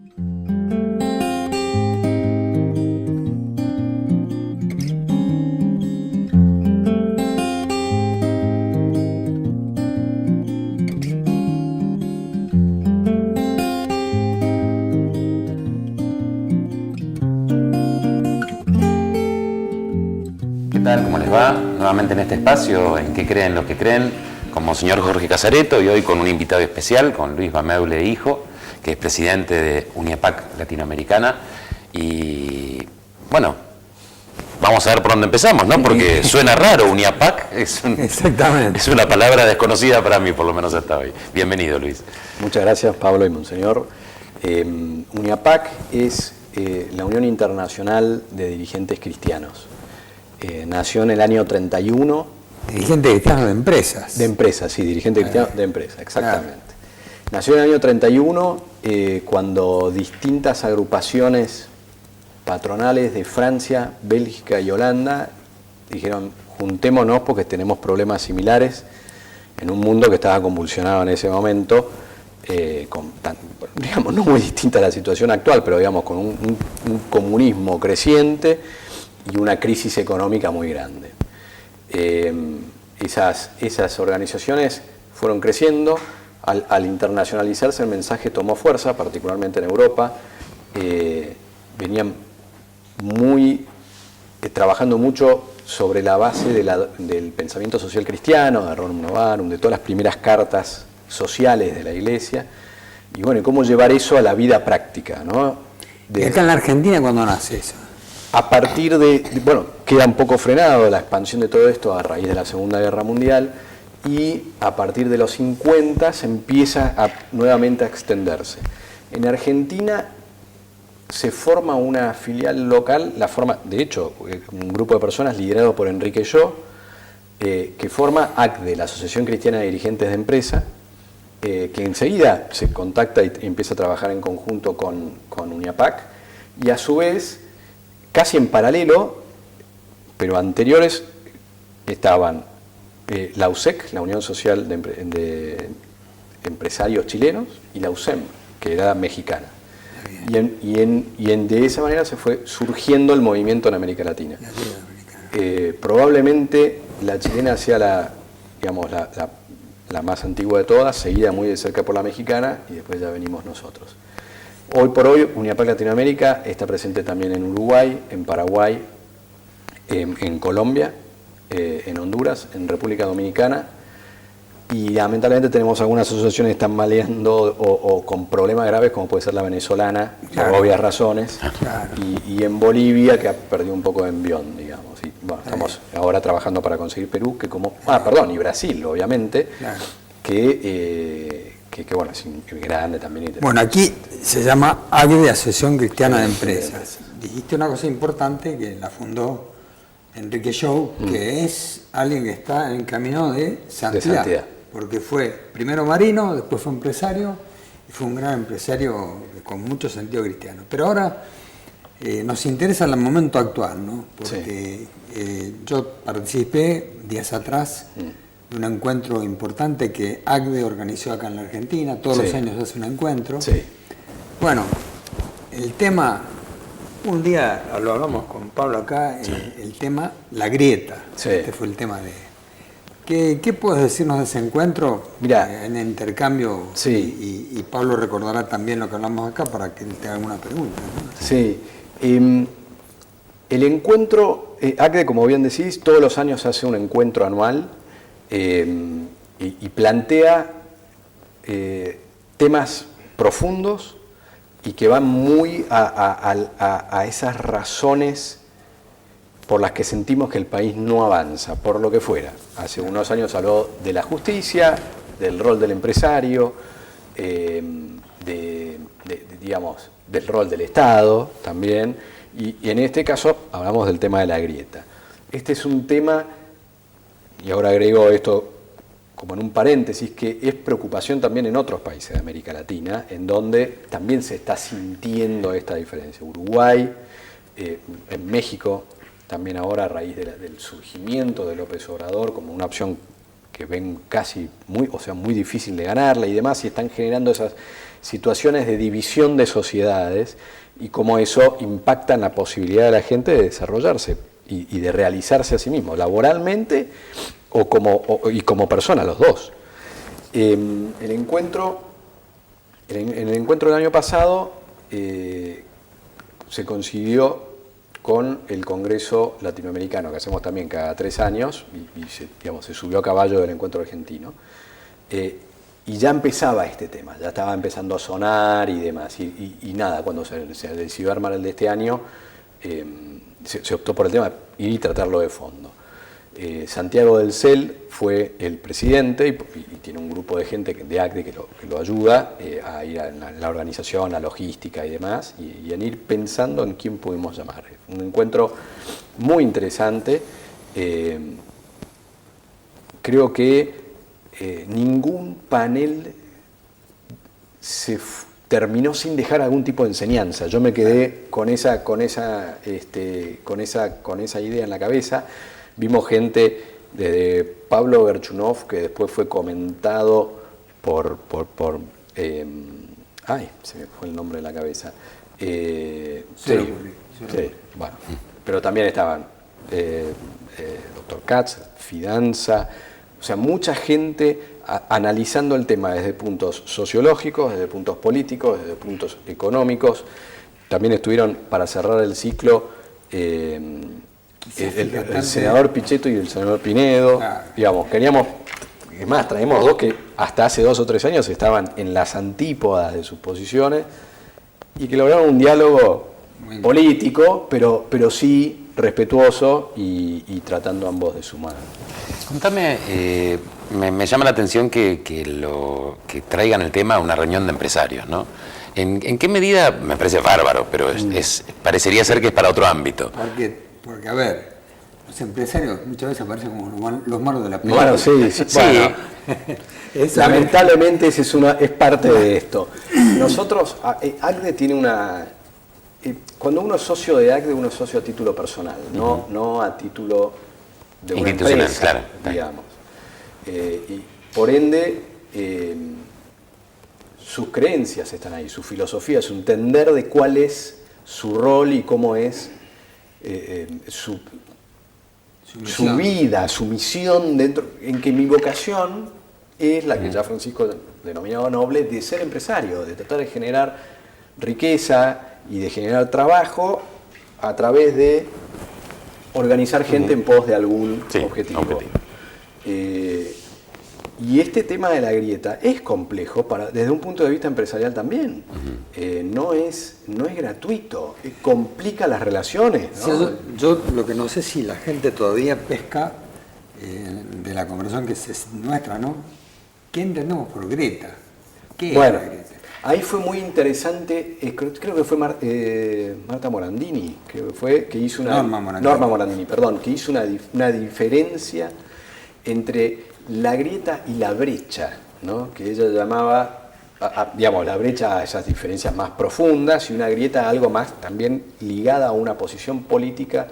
¿Qué tal? ¿Cómo les va? Nuevamente en este espacio, ¿En qué creen los que creen? Con Monseñor Jorge Casareto y hoy con un invitado especial, con Luis Bameule Hijo, que es presidente de UNIAPAC Latinoamericana. Y bueno, vamos a ver por dónde empezamos, ¿no? Porque suena raro, UNIAPAC Exactamente. Es una palabra desconocida para mí, por lo menos hasta hoy. Bienvenido, Luis. Muchas gracias, Pablo y Monseñor. UNIAPAC es la Unión Internacional de Dirigentes Cristianos. Nació en el año 31. Dirigente cristiano de empresas. De empresas, sí, dirigente cristiano de empresas, exactamente. Nació en el año 31 cuando distintas agrupaciones patronales de Francia, Bélgica y Holanda dijeron: juntémonos porque tenemos problemas similares en un mundo que estaba convulsionado en ese momento, digamos, no muy distinta a la situación actual, pero digamos con un comunismo creciente y una crisis económica muy grande. Esas organizaciones fueron creciendo. Al internacionalizarse el mensaje tomó fuerza, particularmente en Europa. Venían trabajando mucho sobre la base del pensamiento social cristiano, de Rerum Novarum, de todas las primeras cartas sociales de la Iglesia, y bueno, cómo llevar eso a la vida práctica, ¿no? ¿Y acá en la Argentina cuándo nace eso? A partir bueno, queda un poco frenado la expansión de todo esto a raíz de la Segunda Guerra Mundial, y a partir de los 50 se empieza nuevamente a extenderse. En Argentina se forma una filial local, de hecho, un grupo de personas liderado por Enrique Yo, que forma ACDE, la Asociación Cristiana de Dirigentes de Empresa, que enseguida se contacta y empieza a trabajar en conjunto con UNIAPAC, y a su vez, casi en paralelo, pero anteriores, estaban la USEC, la Unión Social de Empresarios Chilenos, y la USEM, que era mexicana. De esa manera se fue surgiendo el movimiento en América Latina. Probablemente la chilena sea la más antigua de todas, seguida muy de cerca por la mexicana, y después ya venimos nosotros. Hoy por hoy, UNIAPAC Latinoamérica está presente también en Uruguay, en Paraguay, en Colombia, en Honduras, en República Dominicana, y lamentablemente tenemos algunas asociaciones que están maleando o con problemas graves, como puede ser la venezolana, por obvias razones, y en Bolivia, que ha perdido un poco de envión, digamos. Y bueno, estamos ahora trabajando para conseguir Perú, y Brasil, obviamente, que bueno, es grande también. Bueno, aquí se llama ACDE, Asociación Cristiana de Empresas. Dijiste una cosa importante que la fundó Enrique Jou, que es alguien que está en camino de santidad. Porque fue primero marino, después fue empresario, y fue un gran empresario con mucho sentido cristiano. Pero ahora nos interesa el momento actual, ¿no? Porque yo participé días atrás de un encuentro importante que ACDE organizó acá en la Argentina. Todos los años hace un encuentro. Bueno, el tema, un día lo hablamos con Pablo acá, el tema, la grieta. Este fue el tema de... ¿Qué puedes decirnos de ese encuentro? Mirá, en intercambio, y Pablo recordará también lo que hablamos acá para que él te haga alguna pregunta, ¿no? Sí. El encuentro, ACDE, como bien decís, todos los años hace un encuentro anual y plantea temas profundos y que van muy a esas razones por las que sentimos que el país no avanza, por lo que fuera. Hace unos años habló de la justicia, del rol del empresario, digamos, del rol del Estado también, y en este caso hablamos del tema de la grieta. Este es un tema, y ahora agrego esto como en un paréntesis, que es preocupación también en otros países de América Latina, en donde también se está sintiendo esta diferencia. Uruguay, en México, también ahora a raíz del surgimiento de López Obrador como una opción que ven casi muy difícil de ganarla y demás, y están generando esas situaciones de división de sociedades y cómo eso impacta en la posibilidad de la gente de desarrollarse y de realizarse a sí mismo, laboralmente y como persona, los dos. En el encuentro del año pasado se consiguió con el Congreso Latinoamericano, que hacemos también cada 3 años, y se subió a caballo del encuentro argentino, y ya empezaba este tema, ya estaba empezando a sonar y demás, y nada, cuando se decidió armar el de este año, se optó por el tema y tratarlo de fondo. Santiago del CEL fue el presidente y tiene un grupo de gente de ACDE que lo ayuda a ir a la organización, a logística y demás, y en ir pensando en quién pudimos llamar. Un encuentro muy interesante. Creo que ningún panel terminó sin dejar algún tipo de enseñanza. Yo me quedé con esa idea en la cabeza. Vimos gente desde Pablo Gerchunov, que después fue comentado se me fue el nombre de la cabeza. Bueno, pero también estaban Dr. Katz, Fidanza, o sea, mucha gente analizando el tema desde puntos sociológicos, desde puntos políticos, desde puntos económicos. También estuvieron, para cerrar el ciclo, el senador Pichetto y el senador Pinedo. Digamos, es más, traemos dos que hasta hace 2 o 3 años estaban en las antípodas de sus posiciones y que lograron un diálogo político, pero sí respetuoso y tratando ambos de sumar. Contame, me llama la atención que traigan el tema a una reunión de empresarios, ¿no? ¿En qué medida? Me parece bárbaro, pero parecería ser que es para otro ámbito. Porque, a ver, los empresarios muchas veces aparecen como los malos de la película. Bueno, sí. Bueno, lamentablemente es parte de esto. Nosotros, ACDE tiene cuando uno es socio de ACDE, uno es socio a título personal, no a título de una empresa, claro, digamos. Y por ende, sus creencias están ahí, su filosofía, su entender de cuál es su rol y cómo es su vida, su misión dentro, en que mi vocación es la que ya Francisco denominaba noble, de ser empresario, de tratar de generar riqueza y de generar trabajo a través de organizar gente en pos de algún objetivo. Y este tema de la grieta es complejo desde un punto de vista empresarial también. No es gratuito, complica las relaciones, ¿no? Sí, yo lo que no sé si la gente todavía pesca de la conversación que es nuestra, ¿no? ¿Qué entendemos por grieta? ¿Qué es la grieta? Ahí fue muy interesante, creo que fue Marta Morandini, que hizo Norma Morandini, que hizo una diferencia entre la grieta y la brecha, ¿no? Que ella llamaba, digamos, la brecha a esas diferencias más profundas y una grieta a algo más también ligada a una posición política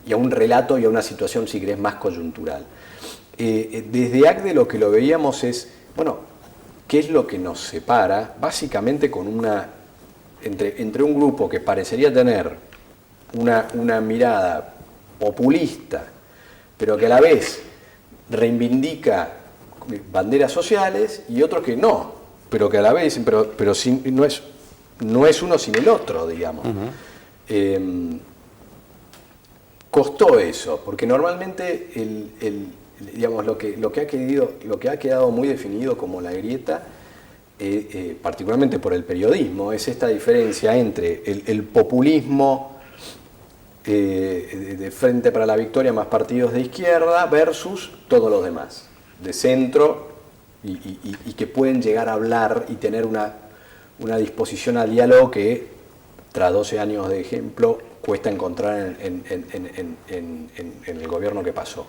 y a un relato y a una situación, si querés, más coyuntural. Desde ACDE lo que lo veíamos es, bueno, ¿qué es lo que nos separa? Básicamente con entre un grupo que parecería tener una mirada populista, pero que a la vez reivindica banderas sociales, y otro que no, pero que a la vez, pero no es uno sin el otro, digamos. Costó eso, porque normalmente digamos, lo que ha quedado muy definido como la grieta, particularmente por el periodismo, es esta diferencia entre el populismo de Frente para la Victoria más partidos de izquierda versus todos los demás, de centro, y que pueden llegar a hablar y tener una disposición al diálogo que, tras 12 años de ejemplo, cuesta encontrar en el gobierno que pasó.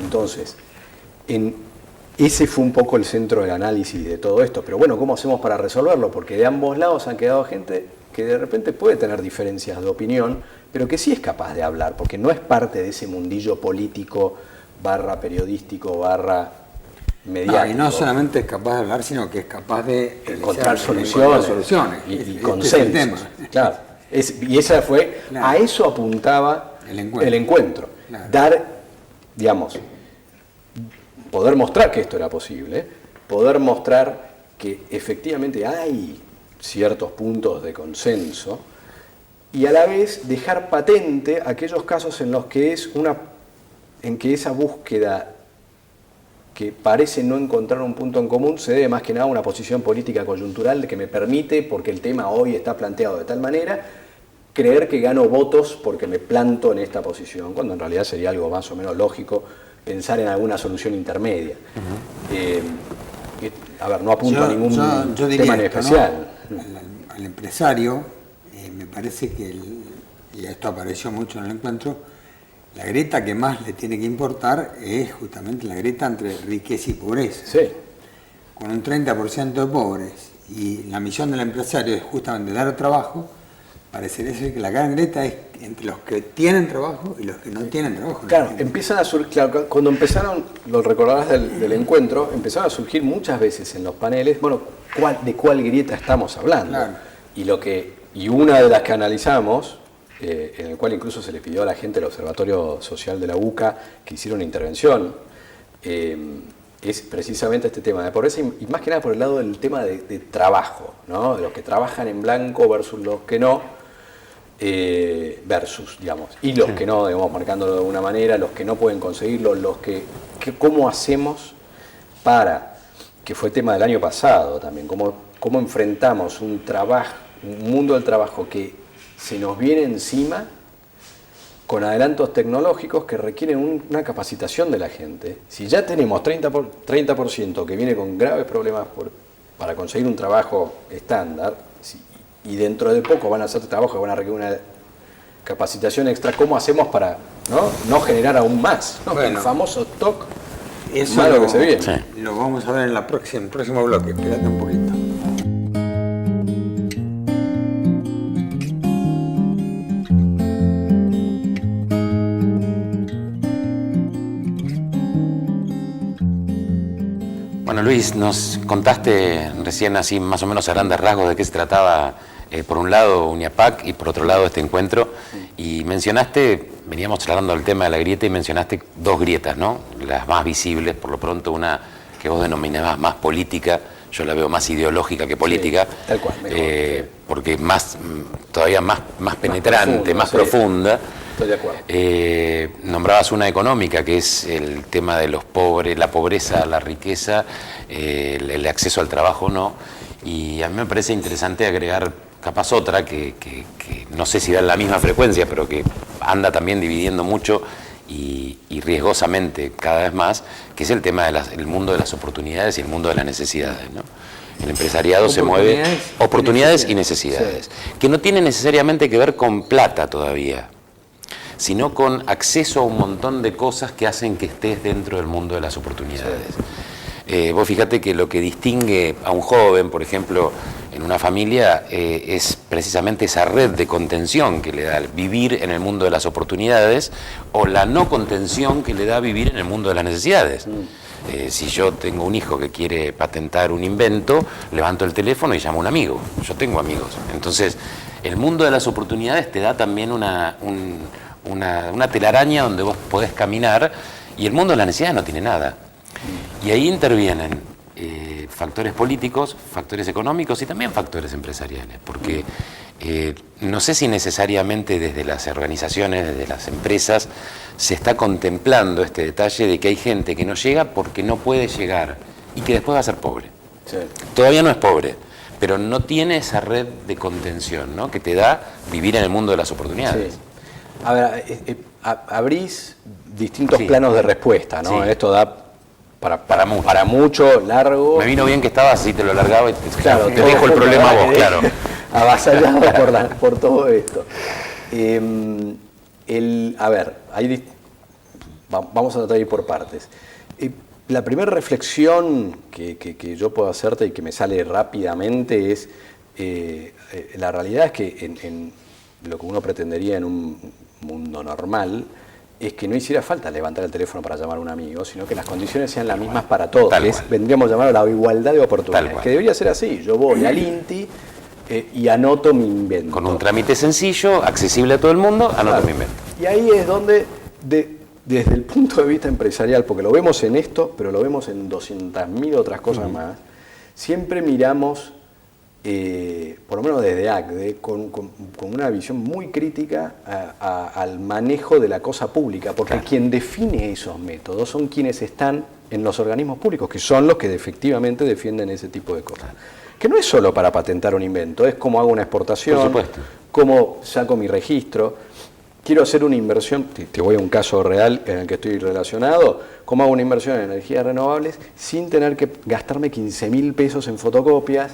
Entonces, ese fue un poco el centro del análisis de todo esto. Pero bueno, ¿cómo hacemos para resolverlo? Porque de ambos lados han quedado gente que de repente puede tener diferencias de opinión, pero que sí es capaz de hablar, porque no es parte de ese mundillo político / periodístico / mediático. Y no solamente es capaz de hablar, sino que es capaz de encontrar soluciones y consensos. Claro. Y esa fue, claro, a eso apuntaba el encuentro. Claro. Dar, digamos, poder mostrar que esto era posible, poder mostrar que efectivamente hay ciertos puntos de consenso y a la vez dejar patente aquellos casos en los que en que esa búsqueda que parece no encontrar un punto en común se debe más que nada a una posición política coyuntural que me permite, porque el tema hoy está planteado de tal manera, creer que gano votos porque me planto en esta posición, cuando en realidad sería algo más o menos lógico pensar en alguna solución intermedia. A ver, no apunto a ningún tema en especial. ¿No? Al empresario, me parece que, y esto apareció mucho en el encuentro, la grieta que más le tiene que importar es justamente la grieta entre riqueza y pobreza. Sí. Con un 30% de pobres y la misión del empresario es justamente dar trabajo, parecería ser que la gran grieta es entre los que tienen trabajo y los que no tienen trabajo. Claro, empiezan a surgir, claro, cuando empezaron, lo recordarás del encuentro, empezaron a surgir muchas veces en los paneles, bueno, de cuál grieta estamos hablando. Claro. Y una de las que analizamos, en el cual incluso se le pidió a la gente del Observatorio Social de la UCA que hiciera una intervención, es precisamente este tema de pobreza y más que nada por el lado del tema de trabajo, ¿no? De los que trabajan en blanco versus los que no, digamos, y los que no, digamos, marcándolo de alguna manera, los que no pueden conseguirlo, ¿cómo hacemos para, que fue tema del año pasado también, cómo enfrentamos un mundo del trabajo que se nos viene encima con adelantos tecnológicos que requieren una capacitación de la gente? Si ya tenemos 30% que viene con graves problemas para conseguir un trabajo estándar, y dentro de poco van a hacer trabajos que van a requerir una capacitación extra, ¿cómo hacemos para no generar aún más? ¿No? Bueno, el famoso TOC, eso malo que se viene. Sí. Lo vamos a ver en el próximo bloque, espérate un poquito. Bueno, Luis, nos contaste recién así más o menos a grandes rasgos de qué se trataba, por un lado UNIAPAC y por otro lado este encuentro, y mencionaste, veníamos charlando del tema de la grieta y mencionaste dos grietas, ¿no? Las más visibles, por lo pronto una que vos denominabas más política, yo la veo más ideológica que política, sí, tal cual, porque todavía más penetrante, más profunda. Estoy de acuerdo. Nombrabas una económica, que es el tema de los pobres, la pobreza, la riqueza, el acceso al trabajo, ¿no? Y a mí me parece interesante agregar capaz otra que no sé si da la misma frecuencia, pero que anda también dividiendo mucho y riesgosamente cada vez más, que es el tema del mundo de las oportunidades y el mundo de las necesidades, ¿no? El empresariado se mueve oportunidades y necesidades, sí, que no tienen necesariamente que ver con plata todavía, sino con acceso a un montón de cosas que hacen que estés dentro del mundo de las oportunidades. Vos fíjate que lo que distingue a un joven, por ejemplo, en una familia, es precisamente esa red de contención que le da vivir en el mundo de las oportunidades o la no contención que le da vivir en el mundo de las necesidades. Si yo tengo un hijo que quiere patentar un invento, levanto el teléfono y llamo a un amigo. Yo tengo amigos. Entonces, el mundo de las oportunidades te da también una telaraña donde vos podés caminar, y el mundo de la necesidad no tiene nada. Y ahí intervienen factores políticos, factores económicos y también factores empresariales, porque no sé si necesariamente desde las organizaciones, desde las empresas, se está contemplando este detalle de que hay gente que no llega porque no puede llegar y que después va a ser pobre. Sí. Todavía no es pobre, pero no tiene esa red de contención, ¿no?, que te da vivir en el mundo de las oportunidades. Sí. A ver, abrís distintos planos de respuesta, ¿no? Sí. Esto da para mucho, largo. Me vino bien que estabas así, te lo alargaba y claro, te dejo el problema a vos, claro. Avasallado por todo esto. A ver, vamos a tratar de ir por partes. La primera reflexión que yo puedo hacerte y que me sale rápidamente es, la realidad es que en lo que uno pretendería en un mundo normal, es que no hiciera falta levantar el teléfono para llamar a un amigo, sino que las condiciones sean las mismas para todos. Vendríamos a llamarlo la igualdad de oportunidades, que debería ser así. Yo voy al INTI y anoto mi invento. Con un trámite sencillo, accesible a todo el mundo, anoto mi invento. Y ahí es donde, desde el punto de vista empresarial, porque lo vemos en esto, pero lo vemos en 200.000 otras cosas más, siempre miramos, por lo menos desde ACDE, con una visión muy crítica al manejo de la cosa pública, porque quien define esos métodos son quienes están en los organismos públicos, que son los que efectivamente defienden ese tipo de cosas. Que no es solo para patentar un invento, es cómo hago una exportación, cómo saco mi registro. Quiero hacer una inversión, te voy a un caso real en el que estoy relacionado, cómo hago una inversión en energías renovables sin tener que gastarme 15.000 pesos en fotocopias,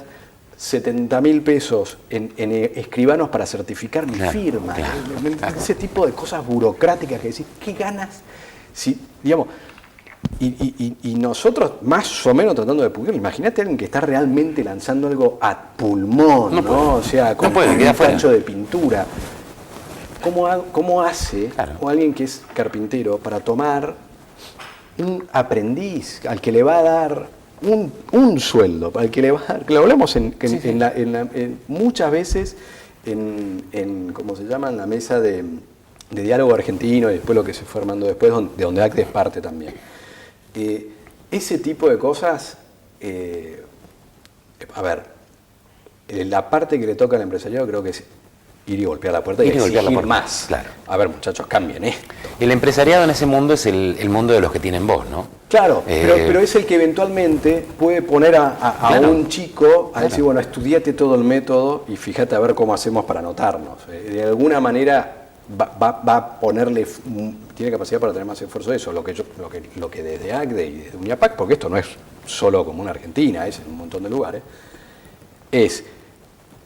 70.000 pesos en escribanos para certificar mi firma. Ese tipo de cosas burocráticas que decís, ¿qué ganas? Si, digamos, y nosotros más o menos tratando de publicar, imagínate a alguien que está realmente lanzando algo a pulmón, ¿no? O sea, con un tacho de pintura. ¿Cómo hace alguien que es carpintero para tomar un aprendiz al que le va a dar un sueldo, al que le va a dar, que lo hablamos muchas veces en ¿cómo se llama? En la mesa de diálogo argentino y después lo que se fue armando después, de donde ACDE es parte también. Ese tipo de cosas, la parte que le toca al empresariado creo que es ir y golpear la puerta y exigir más. Claro. A ver, muchachos, cambien esto. El empresariado en ese mundo es el mundo de los que tienen voz, ¿no? Claro, pero es el que eventualmente puede poner a un chico a decir, bueno, estudiate todo el método y fíjate a ver cómo hacemos para anotarnos. De alguna manera va a ponerle, tiene capacidad para tener más esfuerzo de eso, lo que desde ACDE y desde UNIAPAC, porque esto no es solo como una Argentina, es en un montón de lugares, es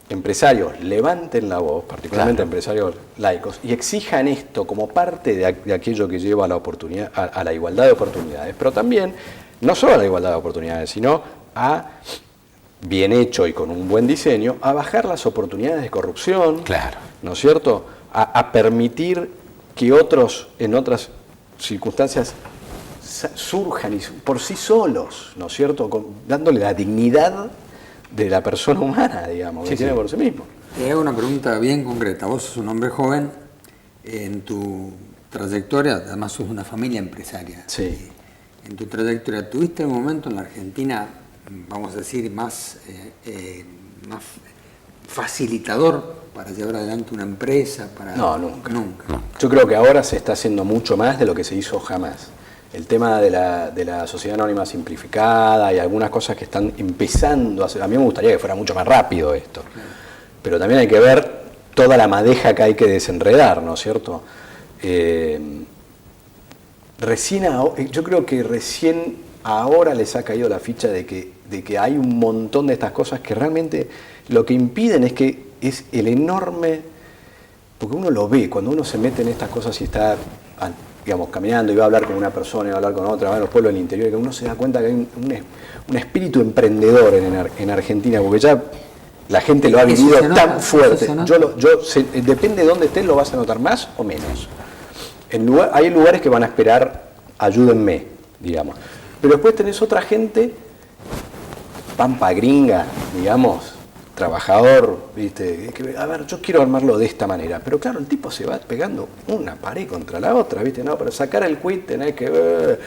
empresarios levanten la voz, particularmente empresarios laicos, y exijan esto como parte de aquello que lleva a la oportunidad, a la igualdad de oportunidades, pero también, no solo a la igualdad de oportunidades, sino a, bien hecho y con un buen diseño, a bajar las oportunidades de corrupción, ¿no es cierto? A permitir que otros, en otras circunstancias, surjan por sí solos, ¿no es cierto? Dándole la dignidad de la persona humana, digamos, que tiene por sí mismo. Te hago una pregunta bien concreta. Vos sos un hombre joven, en tu trayectoria, además sos una familia empresaria. Sí. En tu trayectoria, ¿tuviste algún momento en la Argentina, vamos a decir, más facilitador para llevar adelante una empresa? No, nunca. Yo creo que ahora se está haciendo mucho más de lo que se hizo jamás. El tema de la sociedad anónima simplificada y algunas cosas que están empezando a hacer. A mí me gustaría que fuera mucho más rápido esto. Pero también hay que ver toda la madeja que hay que desenredar, ¿no es cierto? Yo creo que recién ahora les ha caído la ficha de que hay un montón de estas cosas que realmente lo que impiden es el enorme. Porque uno lo ve, cuando uno se mete en estas cosas y está, digamos, caminando y va a hablar con una persona y va a hablar con otra, va a los pueblos del interior, y que uno se da cuenta que hay un espíritu emprendedor en Argentina, porque ya la gente lo ha vivido tan fuerte. Depende de dónde estés, lo vas a notar más o menos. Hay lugares que van a esperar, ayúdenme, digamos. Pero después tenés otra gente, pampa gringa, digamos, trabajador, ¿viste? A ver, yo quiero armarlo de esta manera. Pero claro, el tipo se va pegando una pared contra la otra, ¿viste? No, pero sacar el quit tenés que...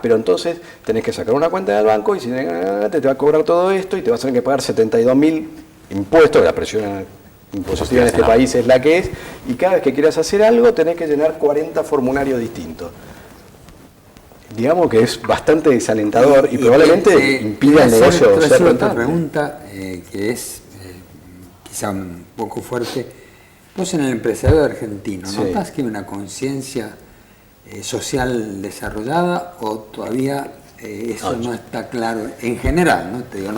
pero entonces tenés que sacar una cuenta del banco y si te va a cobrar todo esto y te vas a tener que pagar 72.000 impuestos, la presión impositiva en este país es la que es, y cada vez que quieras hacer algo tenés que llenar 40 formularios distintos. Digamos que es bastante desalentador y probablemente impide al negocio ser rentable. Otra pregunta que es quizá un poco fuerte. Vos en el empresariado argentino, ¿notás que hay una conciencia social desarrollada o todavía eso no está claro en general? ¿No? Te digo,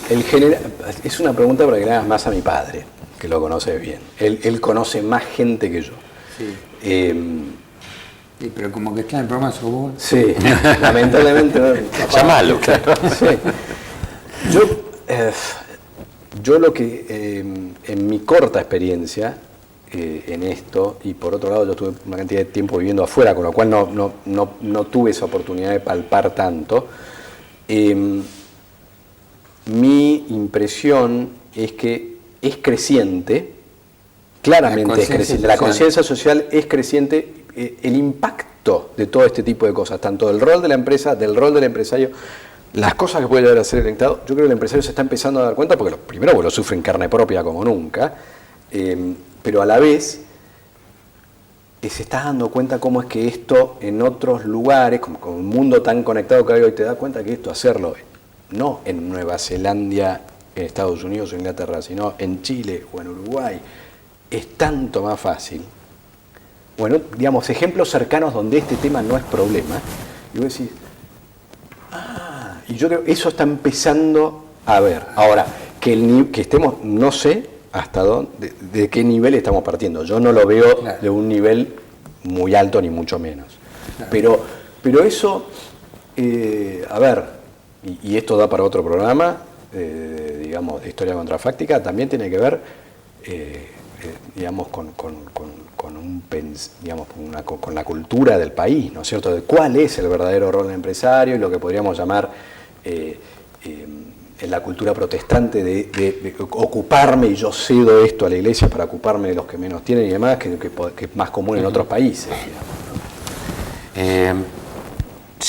en general, es una pregunta para que le hagas más a mi padre, que lo conoce bien. Él conoce más gente que yo. Sí. Sí, pero como que está en el programa sos vos. Sí, lamentablemente no. Llamalo, claro. Sí. Yo lo que, en mi corta experiencia, en esto, y por otro lado yo tuve una cantidad de tiempo viviendo afuera, con lo cual no tuve esa oportunidad de palpar tanto. Mi impresión es que es creciente, claramente es creciente, la conciencia social es creciente, el impacto de todo este tipo de cosas, tanto del rol de la empresa, del rol del empresario, las cosas que puede llegar a ser el Estado. Yo creo que el empresario se está empezando a dar cuenta, porque primero lo sufre en carne propia como nunca, pero a la vez se está dando cuenta cómo es que esto en otros lugares, como con un mundo tan conectado que hay hoy, te das cuenta que esto hacerlo no en Nueva Zelanda, en Estados Unidos o Inglaterra, sino en Chile o en Uruguay, es tanto más fácil. Bueno, digamos, ejemplos cercanos donde este tema no es problema, y vos decís, y yo creo que eso está empezando a ver. Ahora, que estemos, no sé hasta dónde, de qué nivel estamos partiendo. Yo no lo veo de un nivel muy alto ni mucho menos. Claro. Pero eso, a ver, y esto da para otro programa, digamos, de historia contrafáctica, también tiene que ver, digamos, con la cultura del país, ¿no es cierto? De cuál es el verdadero rol del empresario y lo que podríamos llamar en la cultura protestante de ocuparme, y yo cedo esto a la iglesia para ocuparme de los que menos tienen y demás, que es más común en otros países, digamos, ¿no?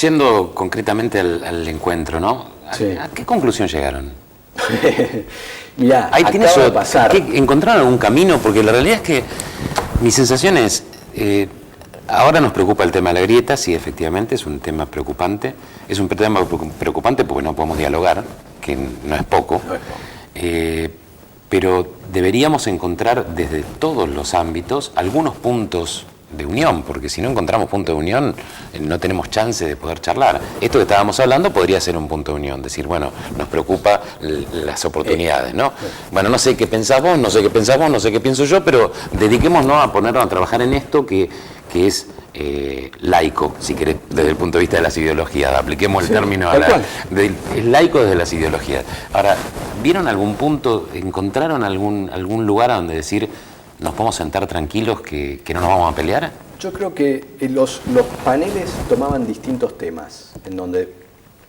Yendo concretamente al encuentro, ¿no? Sí. ¿A qué conclusión llegaron? Mirá, acaba de pasar. ¿Encontraron algún camino? Porque la realidad es que mi sensación es, ahora nos preocupa el tema de la grieta, sí, efectivamente, es un tema preocupante. Es un tema preocupante porque no podemos dialogar, que no es poco. No es poco. Pero deberíamos encontrar desde todos los ámbitos algunos puntos de unión, porque si no encontramos punto de unión, no tenemos chance de poder charlar. Esto que estábamos hablando podría ser un punto de unión, decir, bueno, nos preocupa las oportunidades, ¿no? Bueno, no sé qué pensás vos, no sé qué pensás vos, no sé qué pienso yo, pero dediquémonos a ponernos a trabajar en esto que es laico, si querés, desde el punto de vista de las ideologías. Apliquemos el término es laico desde las ideologías. Ahora, ¿vieron algún punto, encontraron algún lugar a donde decir nos podemos sentar tranquilos que no nos vamos a pelear? Yo creo que los paneles tomaban distintos temas, en donde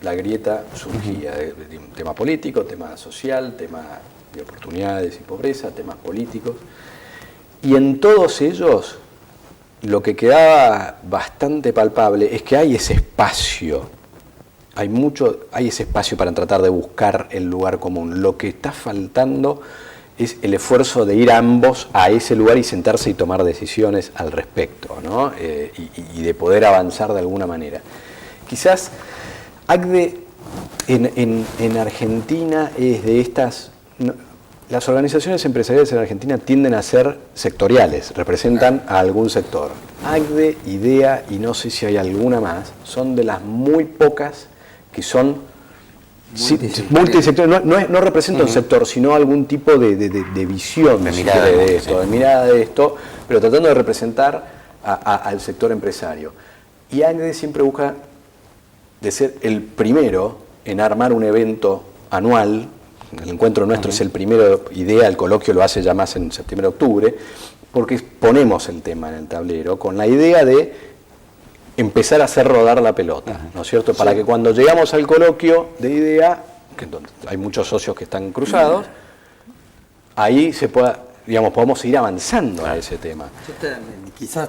la grieta surgía, de un tema político, tema social, tema de oportunidades y pobreza, temas políticos, y en todos ellos lo que quedaba bastante palpable es que hay ese espacio, hay ese espacio para tratar de buscar el lugar común. Lo que está faltando es el esfuerzo de ir ambos a ese lugar y sentarse y tomar decisiones al respecto, ¿no? Y de poder avanzar de alguna manera. Quizás ACDE en Argentina es de estas... Las organizaciones empresariales en Argentina tienden a ser sectoriales, representan a algún sector. ACDE, IDEA y no sé si hay alguna más, son de las muy pocas que son multisectoriales. No representa un sector, sino algún tipo de visión, de mirada de esto, pero tratando de representar al sector empresario. Y ACDE siempre busca de ser el primero en armar un evento anual. El encuentro nuestro es el primero, IDEA, el coloquio lo hace ya más en septiembre-octubre, porque ponemos el tema en el tablero con la idea de empezar a hacer rodar la pelota, ¿no es cierto? Para que cuando llegamos al coloquio de IDEA, que hay muchos socios que están cruzados, ahí se pueda, digamos, podemos seguir avanzando a ese tema. Quizás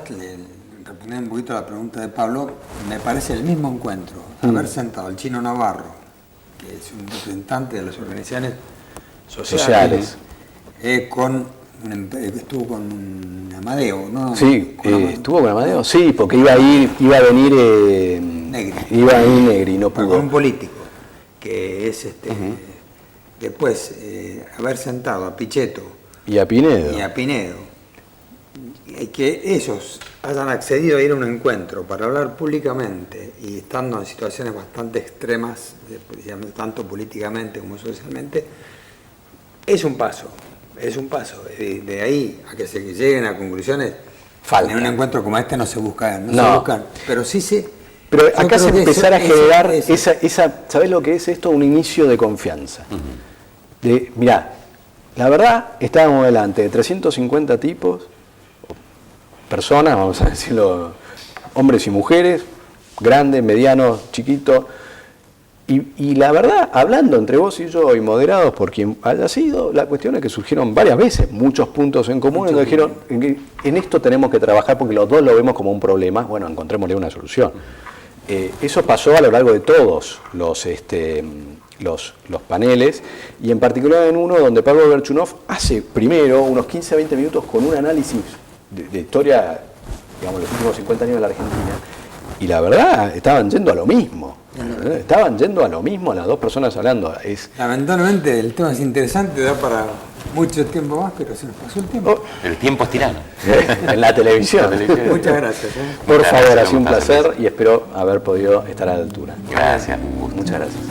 respondiendo un poquito a la pregunta de Pablo, me parece el mismo encuentro, haber sentado al Chino Navarro, que es un representante de las organizaciones sociales, estuvo con Amadeo, ¿no? Sí, estuvo con Amadeo, sí, porque iba a venir Negri, no pudo. Con un político, que es después haber sentado a Pichetto y a Pinedo, que ellos hayan accedido a ir a un encuentro para hablar públicamente y estando en situaciones bastante extremas, tanto políticamente como socialmente, es un paso. De ahí a que se lleguen a conclusiones, en un encuentro como este no se buscan, pero sí se... Pero acá se empezar a generar esa, ¿sabés lo que es esto? Un inicio de confianza. Mirá, la verdad, estábamos delante de 350 tipos personas, vamos a decirlo, hombres y mujeres, grandes, medianos, chiquitos. Y la verdad, hablando entre vos y yo y moderados por quien haya sido, la cuestión es que surgieron varias veces muchos puntos en común y nos dijeron, en esto tenemos que trabajar porque los dos lo vemos como un problema, bueno, encontrémosle una solución. Eso pasó a lo largo de todos los paneles, y en particular en uno donde Pablo Berchunov hace primero unos 15 a 20 minutos con un análisis de historia, digamos, los últimos 50 años de la Argentina, y la verdad, estaban yendo a lo mismo. Estaban yendo a lo mismo las dos personas hablando. Lamentablemente el tema es interesante, da para mucho tiempo más, pero se nos pasó el tiempo. El tiempo es tirano. En la televisión. Muchas gracias. Por favor, ha sido un placer y espero haber podido estar a la altura. Gracias. Muchas gracias.